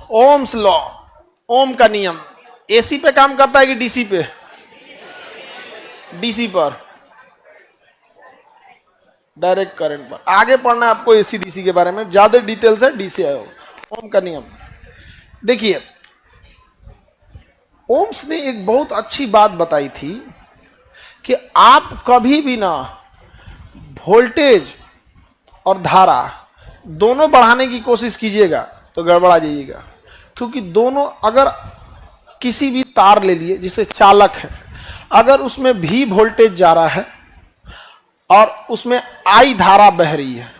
Ohm's law, ओम का नियम AC पे काम करता है कि डीसी पे? डीसी पर, डायरेक्ट करंट पर। आगे पढ़ना है आपको एसी डीसी के बारे में, ज्यादा डिटेल्स है डीसी आयो। ओम का नियम देखिए, ओम्स ने एक बहुत अच्छी बात बताई थी कि आप कभी भी ना वोल्टेज और धारा दोनों बढ़ाने की कोशिश कीजिएगा तो गड़बड़ा जाइएगा। क्योंकि दोनों, अगर किसी भी तार ले लिए जिसे चालक है, अगर उसमें भी वोल्टेज जा रहा है और उसमें आई धारा बह रही है,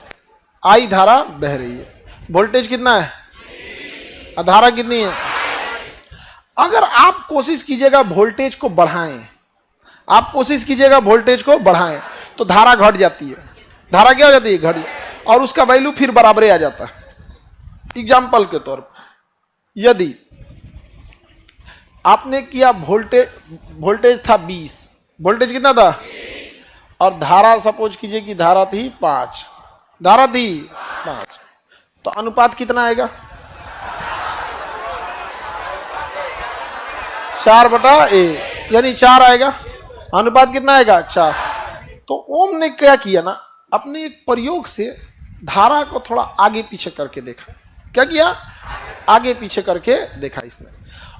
आई धारा बह रही है, वोल्टेज कितना है और धारा कितनी है? अगर आप कोशिश कीजिएगा वोल्टेज को बढ़ाएं, आप कोशिश कीजिएगा वोल्टेज को बढ़ाएं, तो धारा घट जाती है। धारा क्या हो जाती है? घट, और उसका वैल्यू फिर बराबर आ जाता है। एग्जाम्पल के तौर पर, यदि आपने किया वोल्टेज था 20, वोल्टेज कितना था? और धारा सपोज कीजिए कि धारा थी 5, धारा थी 5, तो अनुपात कितना आएगा? 4/1, यानी 4 आएगा। अनुपात कितना आएगा? 4। तो ओम ने क्या किया ना, अपने एक प्रयोग से धारा को थोड़ा आगे पीछे करके देखा। क्या किया? आगे पीछे करके देखा इसने।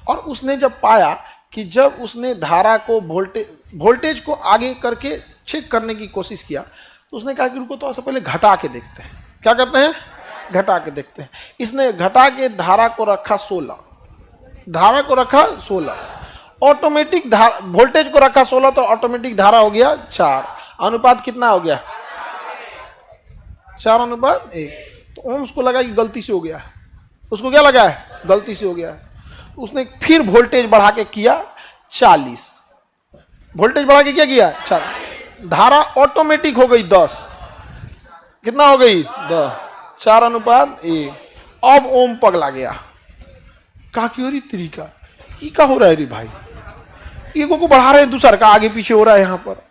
और उसने जब पाया कि जब उसने धारा को वोल्टेज को आगे करके चेक करने की कोशिश किया, तो उसने कहा कि रुको तो ऐसा पहले घटा के देखते हैं। क्या करते हैं? घटा के देखते हैं। इसने घटा के धारा को रखा 16, धारा को रखा 16, ऑटोमेटिक धारा, वोल्टेज को रखा 16, तो ऑटोमेटिक धारा हो गया 4। अनुपात कितना हो गया? 4/1। तो ओम्स को लगा कि गलती से हो गया, उसको क्या लगा है? गलती से हो गया। उसने फिर वोल्टेज बढ़ा के किया 40, वोल्टेज बढ़ा के क्या किया? 40, धारा ऑटोमेटिक हो गई 10। कितना हो गई? 10। 4/1। अब ओम पगला गया, कहा कि अरे तरीका ये क्या हो रहा है रे भाई, ये को बढ़ा रहे हैं, दूसरा का आगे पीछे हो रहा है यहां पर।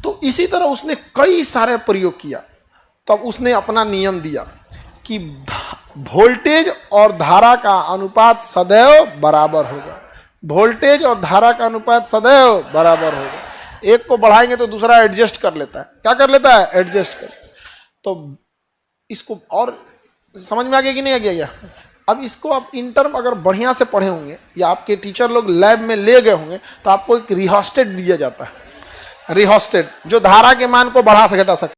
तो इसी तरह उसने कई सारे प्रयोग किया, तब उसने अपना नियम दिया कि वोल्टेज और धारा का अनुपात सदैव बराबर होगा। वोल्टेज और धारा का अनुपात सदैव बराबर होगा। एक को बढ़ाएंगे तो दूसरा एडजस्ट कर लेता है। क्या कर लेता है? एडजस्ट कर। तो इसको और समझ में आ गया कि नहीं आ गया? अब इसको आप इंटर्म अगर बढ़िया से पढ़े होंगे या आपके टीचर लोग लैब में ले गए होंगे, तो आपको एक रिहोस्टेट दिया जाता है। रिहोस्टेट जो धारा के मान को बढ़ा से घटा सकता है।